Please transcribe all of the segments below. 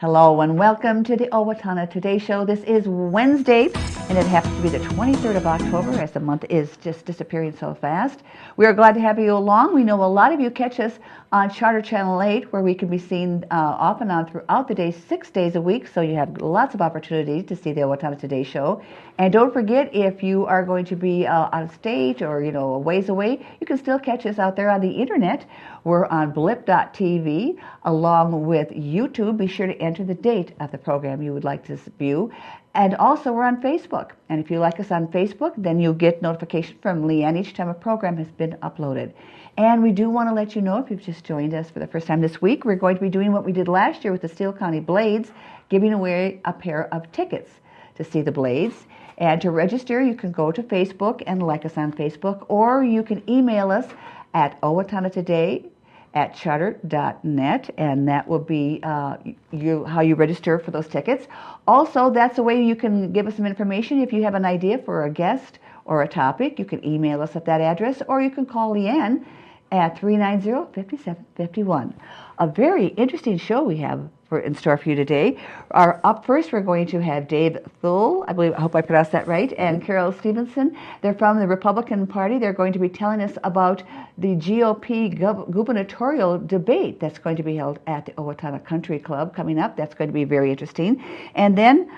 Hello and welcome to the Owatonna Today Show. This is Wednesday, and it happens to be the 23rd of October, as the month is just disappearing so fast. We are glad to have you along. We know a lot of you catch us on Charter Channel 8, where we can be seen off and on throughout the day, 6 days a week, so you have lots of opportunities to see the Owatonna Today Show. And don't forget, if you are going to be on stage or, a ways away, you can still catch us out there on the internet. We're on blip.tv along with YouTube. Be sure to enter the date of the program you would like to view. And also we're on Facebook. And if you like us on Facebook, then you'll get notification from Leanne each time a program has been uploaded. And we do want to let you know, if you've just joined us for the first time this week, we're going to be doing what we did last year with the Steele County Blades, giving away a pair of tickets to see the Blades. And to register, you can go to Facebook and like us on Facebook, or you can email us at owatonnatoday@charter.net, and that will be how you register for those tickets. Also, that's a way you can give us some information. If you have an idea for a guest or a topic, you can email us at that address, or you can call Leanne at 390-5751. A very interesting show we have in store for you today. Up first, we're going to have Dave Thul, I hope I pronounced that right, and Carol Stevenson. They're from the Republican Party. They're going to be telling us about the GOP gubernatorial debate that's going to be held at the Owatonna Country Club coming up. That's going to be very interesting. And then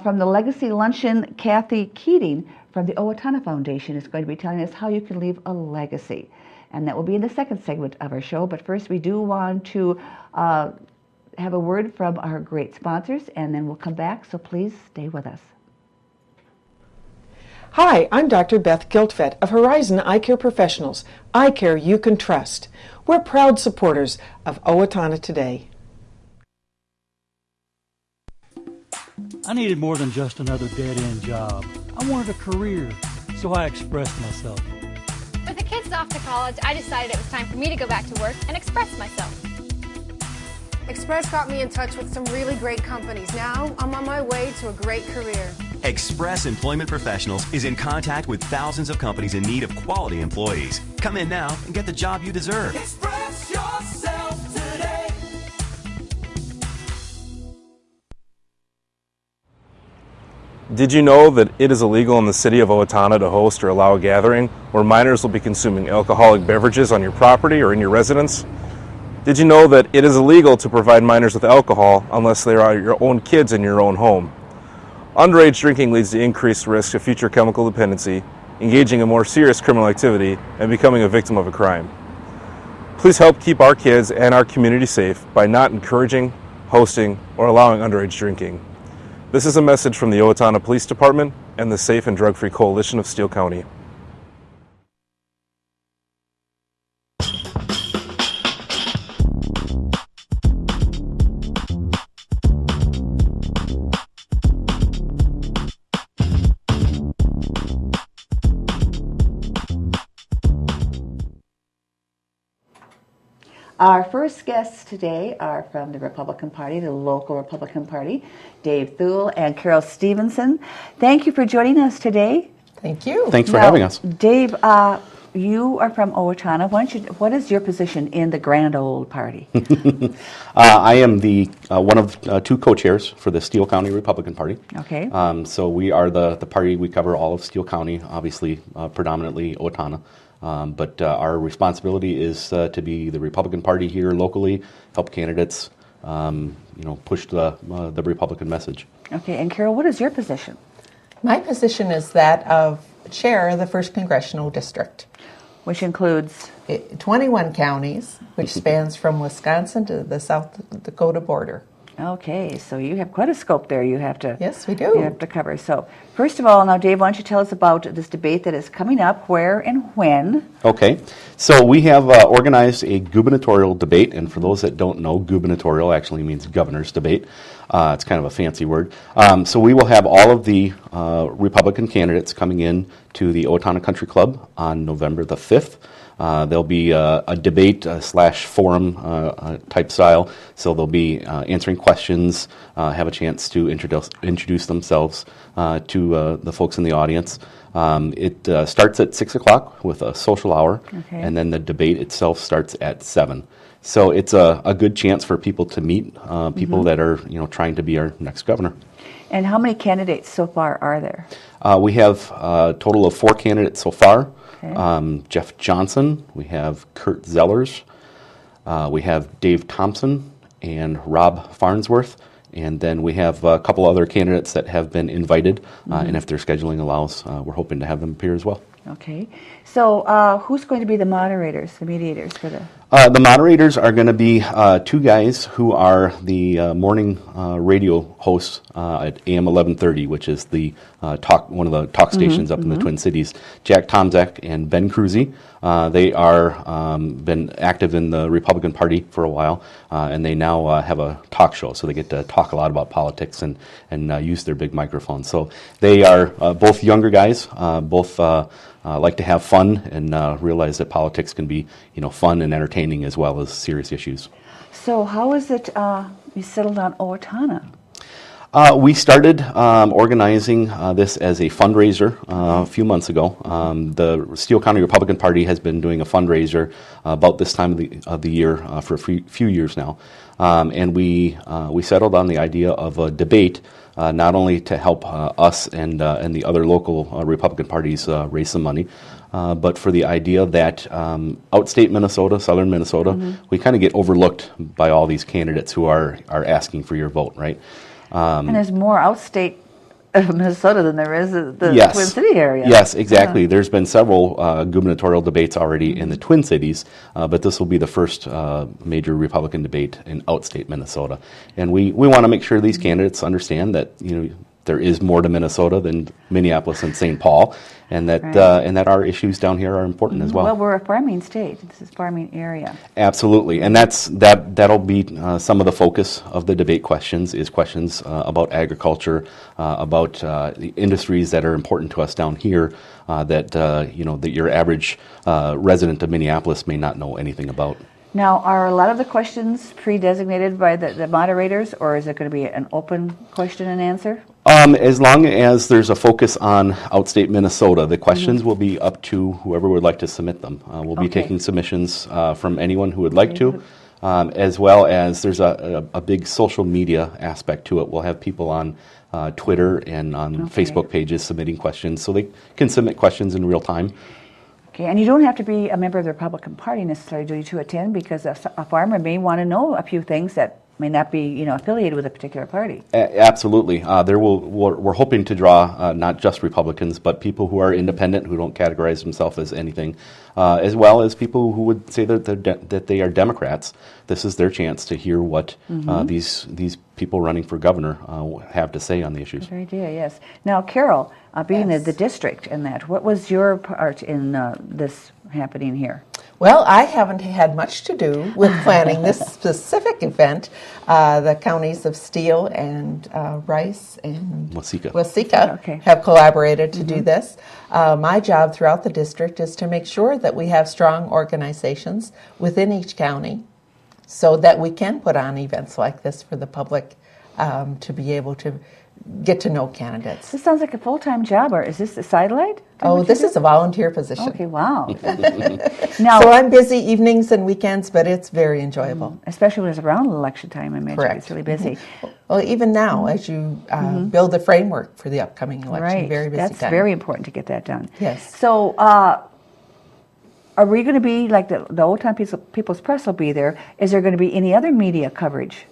from the Legacy Luncheon, Kathy Keating from the Owatonna Foundation is going to be telling us how you can leave a legacy. And that will be in the second segment of our show. But first, we do want to have a word from our great sponsors, and then we'll come back, so please stay with us. Hi, I'm Dr. Beth Giltvet of Horizon Eye Care Professionals, eye care you can trust. We're proud supporters of Owatonna Today. I needed more than just another dead-end job. I wanted a career, so I expressed myself. With the kids off to college, I decided it was time for me to go back to work and express myself. Express got me in touch with some really great companies. Now, I'm on my way to a great career. Express Employment Professionals is in contact with thousands of companies in need of quality employees. Come in now and get the job you deserve. Express yourself today. Did you know that it is illegal in the city of Owatonna to host or allow a gathering where minors will be consuming alcoholic beverages on your property or in your residence? Did you know that it is illegal to provide minors with alcohol unless they are your own kids in your own home? Underage drinking leads to increased risk of future chemical dependency, engaging in more serious criminal activity, and becoming a victim of a crime. Please help keep our kids and our community safe by not encouraging, hosting, or allowing underage drinking. This is a message from the Owatonna Police Department and the Safe and Drug-Free Coalition of Steele County. Our first guests today are from the Republican Party, the local Republican Party, Dave Thul and Carol Stevenson. Thank you for joining us today. Thank you. Thanks for having us. Dave, you are from Owatonna. What is your position in the grand old party? I am the one of two co-chairs for the Steele County Republican Party. Okay. So we are the party. We cover all of Steele County, obviously predominantly Owatonna. But our responsibility is to be the Republican Party here locally, help candidates, push the Republican message. Okay, and Carol, what is your position? My position is that of chair of the 1st Congressional District. Which includes? 21 counties, which spans from Wisconsin to the South Dakota border. Okay, so you have quite a scope there you have to Yes, we do. You have to cover. So, first of all, now Dave, why don't you tell us about this debate that is coming up, where and when? Okay, so we have organized a gubernatorial debate, and for those that don't know, gubernatorial actually means governor's debate. It's kind of a fancy word. So we will have all of the Republican candidates coming in to the Owatonna Country Club on November the 5th. There'll be a debate slash forum type style, so they'll be answering questions, have a chance to introduce themselves to the folks in the audience. It starts at 6 o'clock with a social hour, Okay. and then the debate itself starts at 7. So it's a good chance for people to meet people that are trying to be our next governor. And how many candidates so far are there? We have a total of 4 candidates so far. Okay. Jeff Johnson, we have Kurt Zellers, we have Dave Thompson, and Rob Farnsworth. And then we have a couple other candidates that have been invited, and if their scheduling allows, we're hoping to have them appear as well. Okay. So who's going to be the moderators, the mediators for the... The moderators are going to be 2 guys who are the morning radio hosts at AM 1130, which is the one of the talk stations up in the Twin Cities. Jack Tomczak and Ben Cruzy. They are been active in the Republican Party for a while, and they now have a talk show, so they get to talk a lot about politics and use their big microphones. So they are both younger guys, both like to have fun and realize that politics can be fun and entertaining as well as serious issues. So how is it you settled on Owatonna? We started organizing this as a fundraiser a few months ago. The Steele County Republican Party has been doing a fundraiser about this time of the year for a few years now. And we settled on the idea of a debate, not only to help us and the other local Republican parties raise some money, but for the idea that outstate Minnesota, southern Minnesota, we kind of get overlooked by all these candidates who are asking for your vote, right? And there's more outstate of Minnesota than there is the Yes. Twin City area. Yes, exactly. There's been several gubernatorial debates already in the Twin Cities, but this will be the first major Republican debate in outstate Minnesota. And we want to make sure these candidates understand that there is more to Minnesota than Minneapolis and St. Paul, and that and that our issues down here are important as well. Well, we're a farming state. This is a farming area. Absolutely, and that'll be some of the focus of the debate questions is questions about agriculture, about the industries that are important to us down here that that your average resident of Minneapolis may not know anything about. Now, are a lot of the questions pre-designated by the moderators, or is it going to be an open question and answer? As long as there's a focus on outstate Minnesota, the questions will be up to whoever would like to submit them. We'll be taking submissions from anyone who would like to, as well as there's a big social media aspect to it. We'll have people on Twitter and on Facebook pages submitting questions, so they can submit questions in real time. Okay, and you don't have to be a member of the Republican Party necessarily to attend, because a farmer may want to know a few things that may not be, affiliated with a particular party. Absolutely. We're hoping to draw not just Republicans, but people who are independent, who don't categorize themselves as anything, as well as people who would say that they are Democrats. This is their chance to hear what these people running for governor have to say on the issues. Good idea, yes. Now, Carol, being the district in that, what was your part in this happening here? Well, I haven't had much to do with planning this specific event. The counties of Steele and Rice and Waseca have collaborated to do this. My job throughout the district is to make sure that we have strong organizations within each county so that we can put on events like this for the public to be able to get to know candidates. This sounds like a full-time job, or is this a sidelight? Oh, this is a volunteer position. Okay, wow. Now, so I'm busy evenings and weekends, but it's very enjoyable. Especially when it's around election time, I imagine. Correct. It's really busy. Well, even now, as you build the framework for the upcoming election, very busy That's time. very important to get that done. Yes. So, are we going to be, like the Owatonna People's Press will be there, is there going to be any other media coverage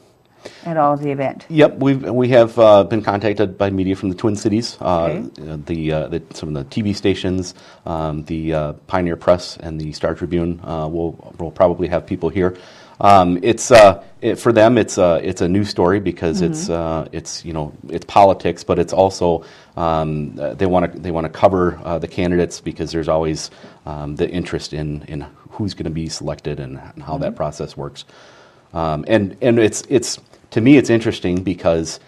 at all of the event? Yep, we have been contacted by media from the Twin Cities, some of the TV stations, the Pioneer Press and the Star Tribune. We'll probably have people here. For them, it's a new story because it's politics, but it's also they want to cover the candidates because there's always the interest in who's going to be selected and how that process works. And it's to me it's interesting because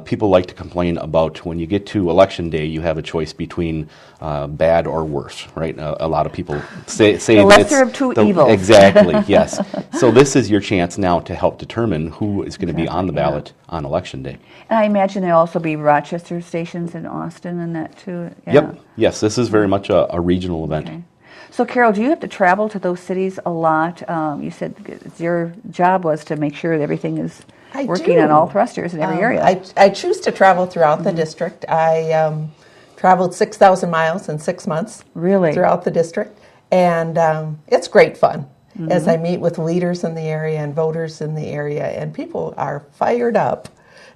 people like to complain about when you get to election day you have a choice between bad or worse, right? A lot of people say the lesser of two evils. Exactly, yes. So this is your chance now to help determine who is going to be on the ballot on Election Day. And I imagine there'll also be Rochester stations in Austin and that too. Yeah. Yep. Yes, this is very much a regional event. Okay. So Carol, do you have to travel to those cities a lot? You said your job was to make sure that everything is working on all thrusters in every area. I choose to travel throughout the district. I traveled 6,000 miles in 6 months. Really? Throughout the district. And it's great fun as I meet with leaders in the area and voters in the area, and people are fired up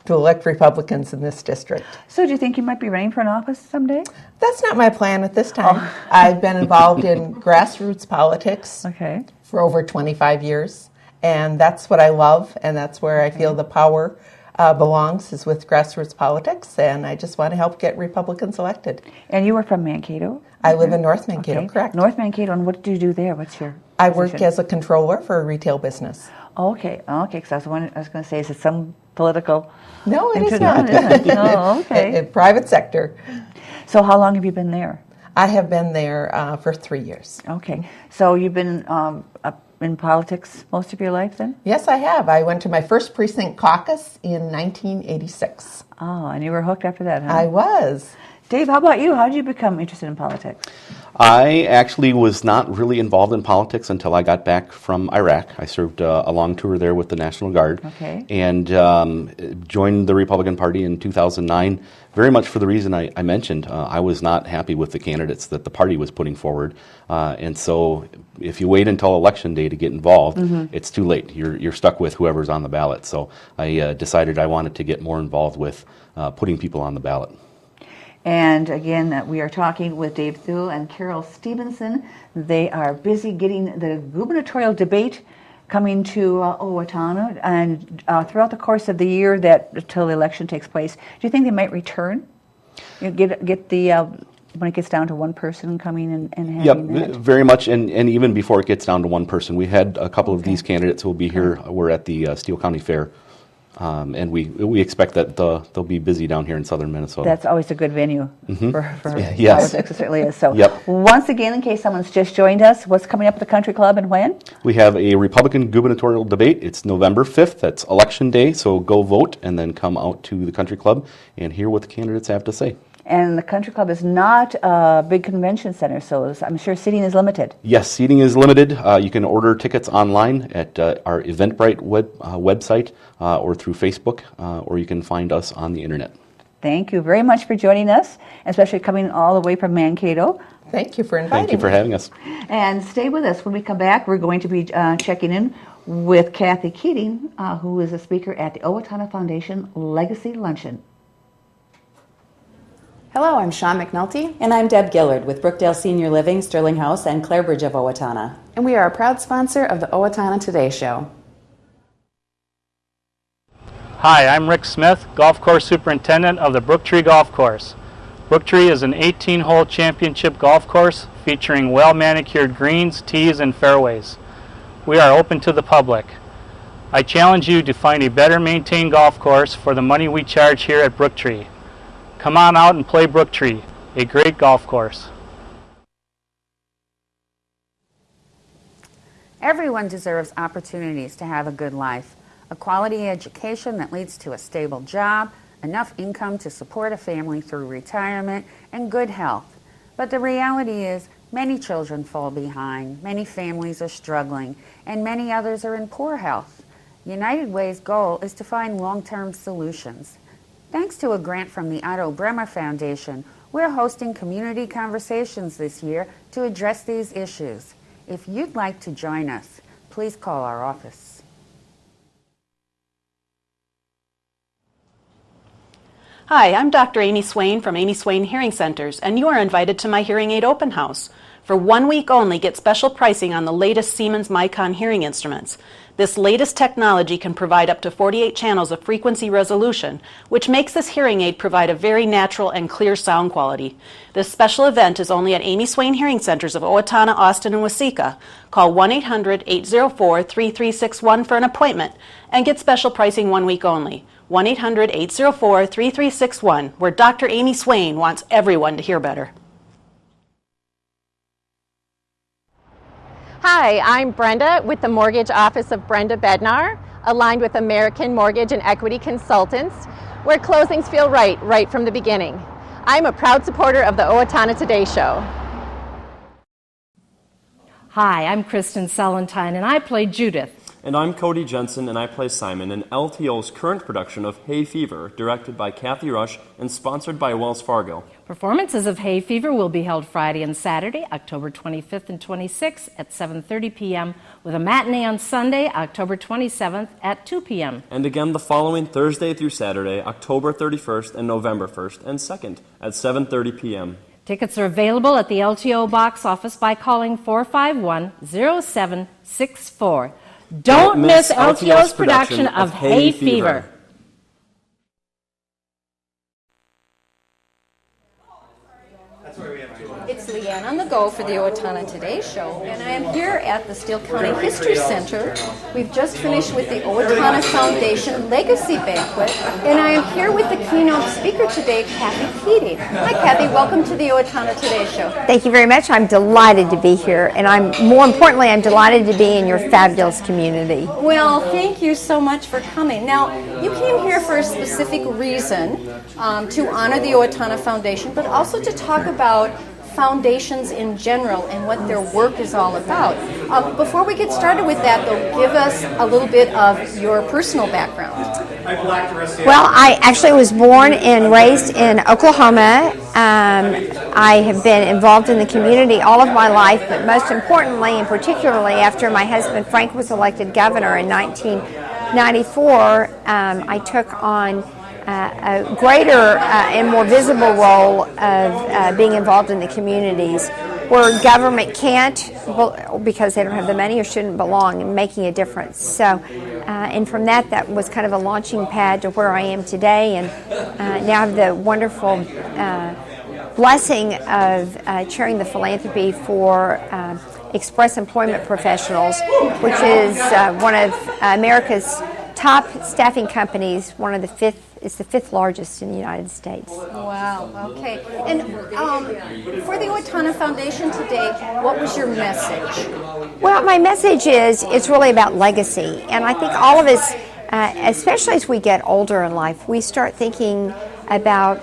to elect Republicans in this district. So do you think you might be running for an office someday? That's not my plan at this time. I've been involved in grassroots politics for over 25 years, and that's what I love, and that's where I feel the power belongs, is with grassroots politics, and I just want to help get Republicans elected. And you were from Mankato? I live in North Mankato, correct. North Mankato, and what do you do there? What's your I work as a controller for a retail business. Okay, because I was going to say, is it some political... No, it is not. Oh, okay. Private sector. So how long have you been there? I have been there for 3 years. Okay. So you've been in politics most of your life then? Yes, I have. I went to my first precinct caucus in 1986. Oh, and you were hooked after that, huh? I was. Dave, how about you? How did you become interested in politics? I actually was not really involved in politics until I got back from Iraq. I served a long tour there with the National Guard and joined the Republican Party in 2009, very much for the reason I mentioned. I was not happy with the candidates that the party was putting forward. And so if you wait until Election Day to get involved, it's too late. You're stuck with whoever's on the ballot. So I decided I wanted to get more involved with putting people on the ballot. And again, we are talking with Dave Thul and Carol Stevenson. They are busy getting the gubernatorial debate coming to Owatonna, and throughout the course of the year that until the election takes place, do you think they might return? You get the when it gets down to one person coming and having that? Very much, and even before it gets down to one person. We had a couple of these candidates who will be here. We're at the Steele County Fair. And we expect that they'll be busy down here in southern Minnesota. That's always a good venue for yes. politics. It certainly is. So once again, in case someone's just joined us, what's coming up at the Country Club and when? We have a Republican gubernatorial debate. It's November 5th. That's Election Day, so go vote and then come out to the Country Club and hear what the candidates have to say. And the Country Club is not a big convention center, so I'm sure seating is limited. Yes, seating is limited. You can order tickets online at our Eventbrite website or through Facebook, or you can find us on the internet. Thank you very much for joining us, especially coming all the way from Mankato. Thank you for inviting me. Thank you for having us. And stay with us. When we come back, we're going to be checking in with Kathy Keating, who is a speaker at the Owatonna Foundation Legacy Luncheon. Hello, I'm Sean McNulty. And I'm Deb Gillard with Brookdale Senior Living, Sterling House, and Clarebridge of Owatonna. And we are a proud sponsor of the Owatonna Today Show. Hi, I'm Rick Smith, Golf Course Superintendent of the Brooktree Golf Course. Brooktree is an 18-hole championship golf course featuring well-manicured greens, tees, and fairways. We are open to the public. I challenge you to find a better maintained golf course for the money we charge here at Brooktree. Come on out and play Brooktree, a great golf course. Everyone deserves opportunities to have a good life, a quality education that leads to a stable job, enough income to support a family through retirement, and good health. But the reality is, many children fall behind, many families are struggling, and many others are in poor health. United Way's goal is to find long-term solutions. Thanks to a grant from the Otto Bremer Foundation, we're hosting community conversations this year to address these issues. If you'd like to join us, please call our office. Hi, I'm Dr. Amy Swain from Amy Swain Hearing Centers, and you are invited to my hearing aid open house. For 1 week only, get special pricing on the latest Siemens Micon hearing instruments. This latest technology can provide up to 48 channels of frequency resolution, which makes this hearing aid provide a very natural and clear sound quality. This special event is only at Amy Swain Hearing Centers of Owatonna, Austin, and Waseca. Call 1-800-804-3361 for an appointment and get special pricing 1 week only. 1-800-804-3361, where Dr. Amy Swain wants everyone to hear better. Hi, I'm Brenda with the Mortgage Office of Brenda Bednar, aligned with American Mortgage and Equity Consultants, where closings feel right from the beginning. I'm a proud supporter of the Owatonna Today Show. Hi, I'm Kristen Selentine, and I play Judith. And I'm Cody Jensen, and I play Simon in LTO's current production of Hay Fever, directed by Kathy Rush and sponsored by Wells Fargo. Performances of Hay Fever will be held Friday and Saturday, October 25th and 26th at 7:30 p.m., with a matinee on Sunday, October 27th at 2 p.m. And again the following Thursday through Saturday, October 31st and November 1st and 2nd at 7:30 p.m. Tickets are available at the LTO box office by calling 451-0764. Don't miss LTO's production of Hay Fever. It's Leanne on the go for the Owatonna Today Show, and I am here at the Steele County History Center. We've just finished with the Owatonna Foundation Legacy Banquet, and I am here with the keynote speaker today, Kathy Keating. Hi, Kathy. Welcome to the Owatonna Today Show. Thank you very much. I'm delighted to be here, and I'm delighted to be in your fabulous community. Well, thank you so much for coming. Now, you came here for a specific reason, to honor the Owatonna Foundation, but also to talk about foundations in general and what their work is all about. Before we get started with that, though, give us a little bit of your personal background. Well, I actually was born and raised in Oklahoma. I have been involved in the community all of my life, but most importantly and particularly after my husband Frank was elected governor in 1994, I took on a greater and more visible role of being involved in the communities where government can't, because they don't have the money or shouldn't belong, in making a difference. So, and from that was kind of a launching pad to where I am today, and now I have the wonderful blessing of chairing the philanthropy for Express Employment Professionals, which is one of America's top staffing companies, it's the fifth largest in the United States. Wow, okay. And for the Owatonna Foundation today, what was your message? Well, my message is it's really about legacy. And I think all of us, especially as we get older in life, we start thinking about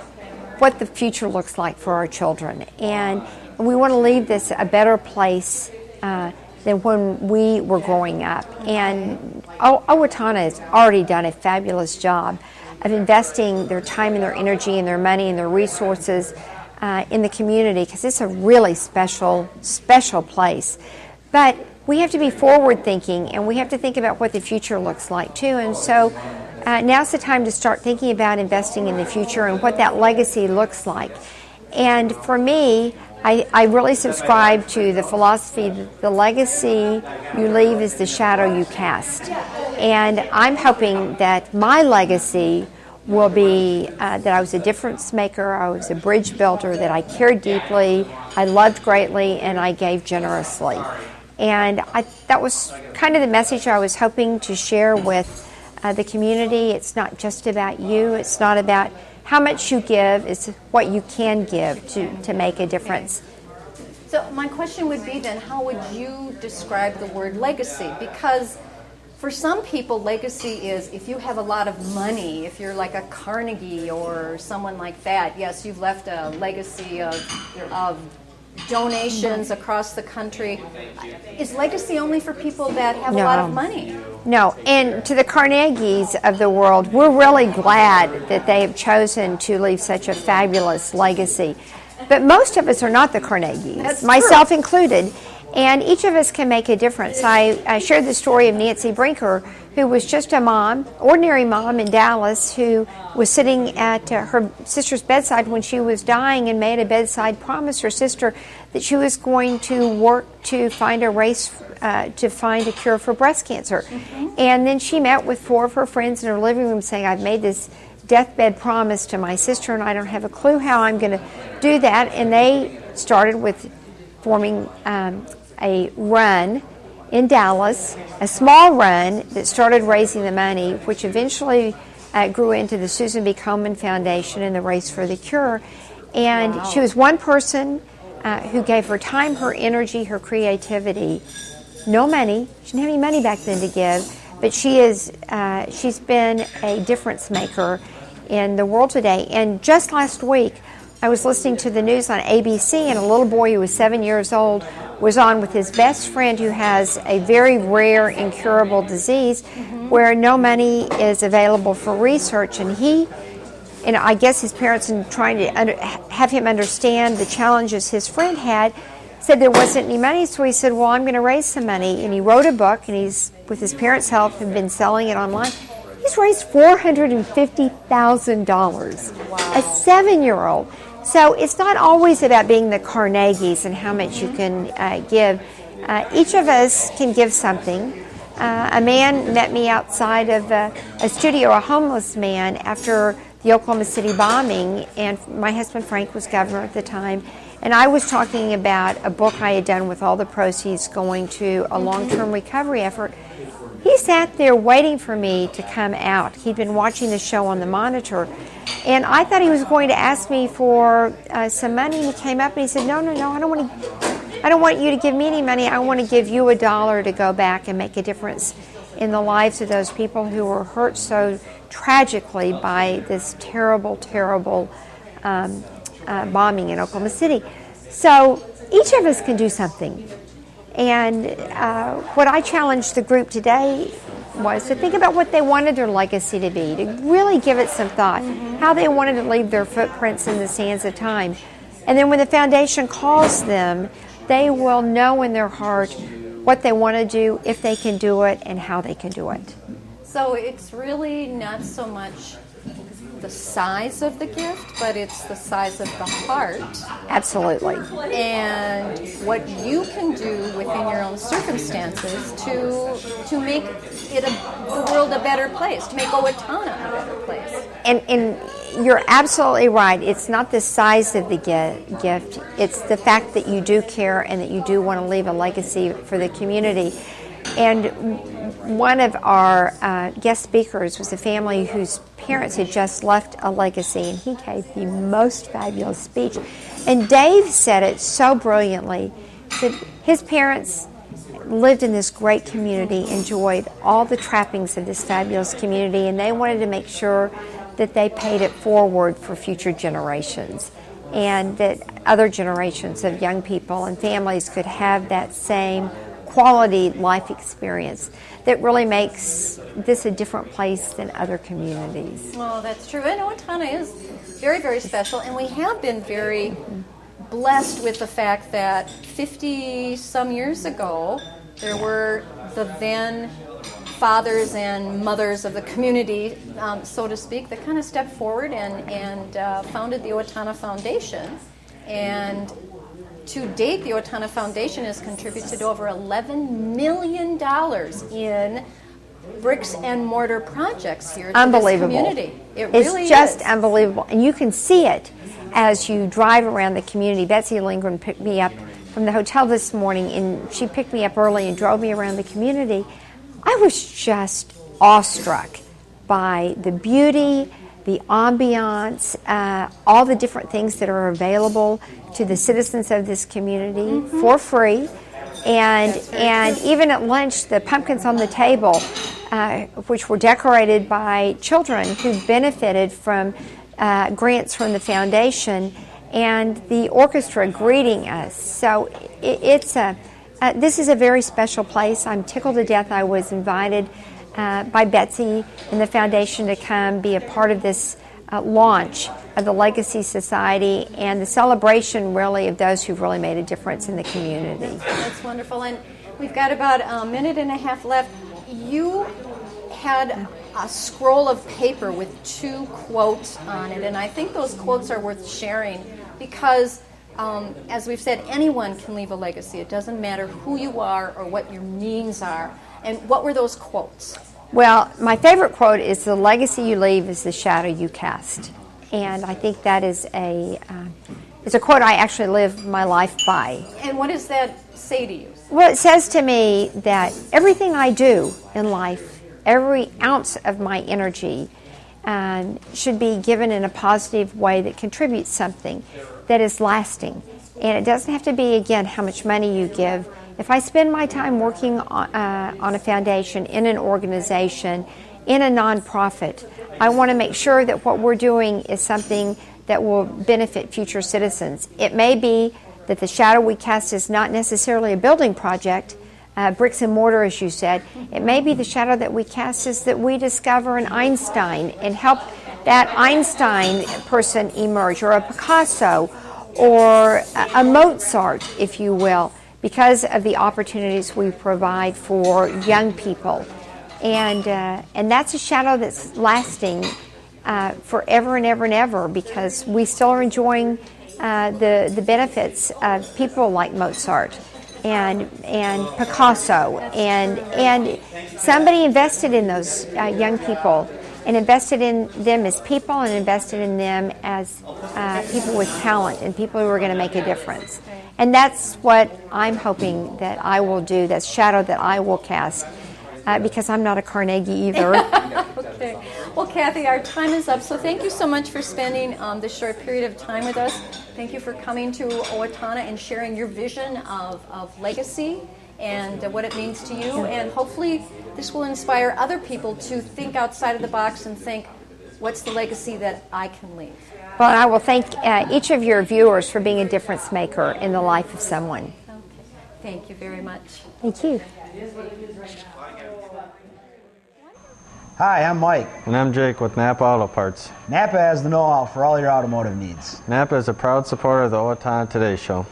what the future looks like for our children. And we want to leave this a better place than when we were growing up. And Owatonna has already done a fabulous job of investing their time and their energy and their money and their resources in the community, because it's a really special place. But we have to be forward thinking, and we have to think about what the future looks like too. And so now's the time to start thinking about investing in the future and what that legacy looks like. And for me, I really subscribe to the philosophy that the legacy you leave is the shadow you cast. And I'm hoping that my legacy will be that I was a difference maker, I was a bridge builder, that I cared deeply, I loved greatly, and I gave generously. And that was kind of the message I was hoping to share with the community. It's not just about you, it's not about how much you give, it's what you can give to make a difference. So my question would be then, how would you describe the word legacy? Because for some people, legacy is if you have a lot of money, if you're like a Carnegie or someone like that, yes, you've left a legacy of donations across the country. Is legacy only for people that have a lot of money? No, and to the Carnegies of the world, we're really glad that they have chosen to leave such a fabulous legacy. But most of us are not the Carnegies, myself included, and each of us can make a difference. I shared the story of Nancy Brinker, who was just a mom, ordinary mom in Dallas, who was sitting at her sister's bedside when she was dying and made a bedside promise to her sister that she was going to work to find a cure for breast cancer. Mm-hmm. And then she met with 4 of her friends in her living room saying, I've made this deathbed promise to my sister and I don't have a clue how I'm going to do that. And they started with forming a run in Dallas, a small run that started raising the money, which eventually grew into the Susan B. Komen Foundation and the Race for the Cure. And she was one person who gave her time, her energy, her creativity no money. She didn't have any money back then to give, but she's been a difference maker in the world today. And just last week, I was listening to the news on ABC, and a little boy who was 7 years old was on with his best friend who has a very rare, incurable disease where no money is available for research. And I guess his parents, in trying to have him understand the challenges his friend had, said there wasn't any money. So he said, well, I'm going to raise some money. And he wrote a book, and he's, with his parents' help, have been selling it online. He's raised $450,000. Wow. A 7-year-old. So it's not always about being the Carnegies and how much you can give. Each of us can give something. A man met me outside of a studio, a homeless man, after the Oklahoma City bombing, and my husband Frank was governor at the time, and I was talking about a book I had done with all the proceeds going to a long-term recovery effort. He sat there waiting for me to come out. He'd been watching the show on the monitor, and I thought he was going to ask me for some money, and he came up and he said, no, I don't want you to give me any money. I want to give you $1 to go back and make a difference in the lives of those people who were hurt so tragically by this terrible, terrible bombing in Oklahoma City. So each of us can do something. And what I challenged the group today was to think about what they wanted their legacy to be, to really give it some thought, how they wanted to leave their footprints in the sands of time. And then when the foundation calls them, they will know in their heart what they want to do, if they can do it, and how they can do it. So it's really not so much the size of the gift, but it's the size of the heart. Absolutely. And what you can do within your own circumstances to make the world a better place, to make Owatonna a better place. And you're absolutely right. It's not the size of the gift. It's the fact that you do care and that you do want to leave a legacy for the community. And one of our guest speakers was a family whose parents had just left a legacy, and he gave the most fabulous speech. And Dave said it so brilliantly. He said his parents lived in this great community, enjoyed all the trappings of this fabulous community, and they wanted to make sure that they paid it forward for future generations, and that other generations of young people and families could have that same quality life experience that really makes this a different place than other communities. Oh, that's true. And Owatonna is very, very special, and we have been very blessed with the fact that 50-some years ago, there were the then fathers and mothers of the community, so to speak, that kind of stepped forward and founded the Owatonna Foundation. And to date, the Owatonna Foundation has contributed over $11 million in bricks and mortar projects here to this community. It's just unbelievable. And you can see it as you drive around the community. Betsy Lindgren picked me up from the hotel this morning, and she picked me up early and drove me around the community. I was just awestruck by the beauty, the ambiance, all the different things that are available to the citizens of this community for free. And even at lunch, the pumpkins on the table, which were decorated by children who benefited from grants from the foundation, and the orchestra greeting us. So this is a very special place. I'm tickled to death I was invited by Betsy and the foundation to come be a part of this launch of the Legacy Society and the celebration, really, of those who've really made a difference in the community. That's wonderful. And we've got about a minute and a half left. You had a scroll of paper with 2 quotes on it, and I think those quotes are worth sharing because, as we've said, anyone can leave a legacy. It doesn't matter who you are or what your means are. And what were those quotes? Well, my favorite quote is, "The legacy you leave is the shadow you cast." And I think that is it's a quote I actually live my life by. And what does that say to you? Well, it says to me that everything I do in life, every ounce of my energy, should be given in a positive way that contributes something that is lasting. And it doesn't have to be, again, how much money you give. If I spend my time working on a foundation, in an organization, in a nonprofit, I want to make sure that what we're doing is something that will benefit future citizens. It may be that the shadow we cast is not necessarily a building project, bricks and mortar, as you said. It may be the shadow that we cast is that we discover an Einstein and help that Einstein person emerge, or a Picasso, or a Mozart, if you will, because of the opportunities we provide for young people. And that's a shadow that's lasting forever and ever and ever, because we still are enjoying the benefits of people like Mozart and Picasso, and somebody invested in those young people, and invested in them as people, and invested in them as people with talent and people who are going to make a difference. And that's what I'm hoping that I will do, that shadow that I will cast, because I'm not a Carnegie either. Okay. Well, Kathy, our time is up, so thank you so much for spending this short period of time with us. Thank you for coming to Owatonna and sharing your vision of legacy and what it means to you. And hopefully this will inspire other people to think outside of the box and think, what's the legacy that I can leave? Well, I will thank each of your viewers for being a difference maker in the life of someone. Okay. Thank you very much. Thank you. Hi, I'm Mike. And I'm Jake with Napa Auto Parts. Napa has the know-how for all your automotive needs. Napa is a proud supporter of the Owatonna Today Show.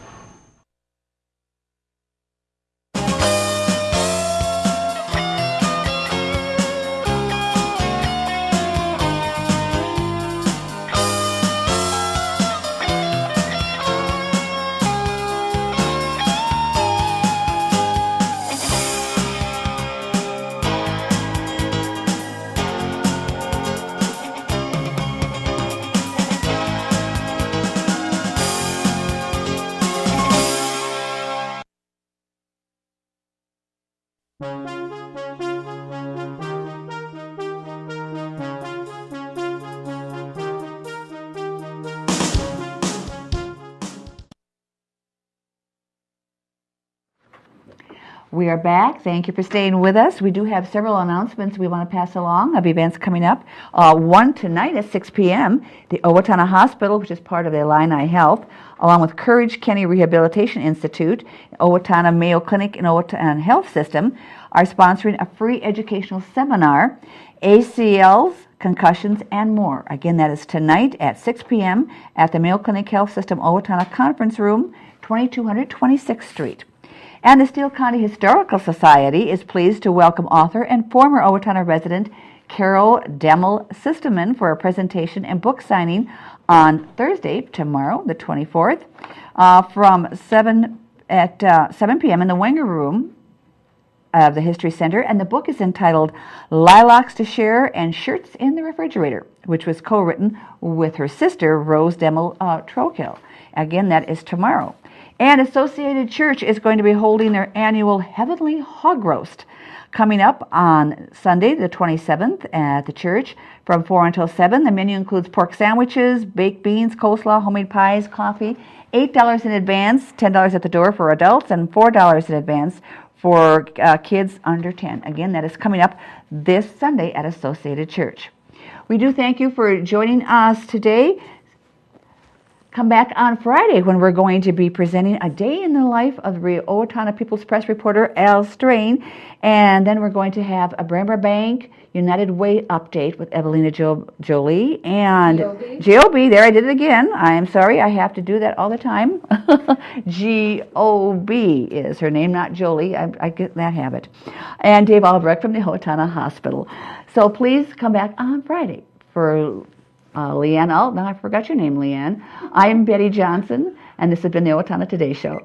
We are back. Thank you for staying with us. We do have several announcements we want to pass along of events coming up. One tonight at 6 p.m., the Owatonna Hospital, which is part of the Illini Health, along with Courage County Rehabilitation Institute, Owatonna Mayo Clinic, and Owatonna Health System, are sponsoring a free educational seminar, ACLs, concussions, and more. Again, that is tonight at 6 p.m. at the Mayo Clinic Health System Owatonna Conference Room, 2200 26th Street. And the Steele County Historical Society is pleased to welcome author and former Owatonna resident Carol Demel Sisteman for a presentation and book signing on Thursday, tomorrow, the 24th, from 7 p.m. in the Wenger Room of the History Center. And the book is entitled Lilacs to Share and Shirts in the Refrigerator, which was co-written with her sister, Rose Demel Trokill. Again, that is tomorrow. And Associated Church is going to be holding their annual Heavenly Hog Roast coming up on Sunday, the 27th, at the church from 4 until 7. The menu includes pork sandwiches, baked beans, coleslaw, homemade pies, coffee. $8 in advance, $10 at the door for adults, and $4 in advance for kids under 10. Again, that is coming up this Sunday at Associated Church. We do thank you for joining us today. Come back on Friday when we're going to be presenting a day in the life of the Owatonna People's Press reporter Al Strain, and then we're going to have a Bremer Bank United Way update with Evelina Jolie and G.O.B. There, I did it again. I am sorry, I have to do that all the time. G.O.B. is her name, not Jolie. I get that habit. And Dave Albrecht from the Owatonna Hospital. So please come back on Friday for Leanne. Oh, now I forgot your name, Leanne. I'm Betty Johnson, and this has been the Owatonna Today Show.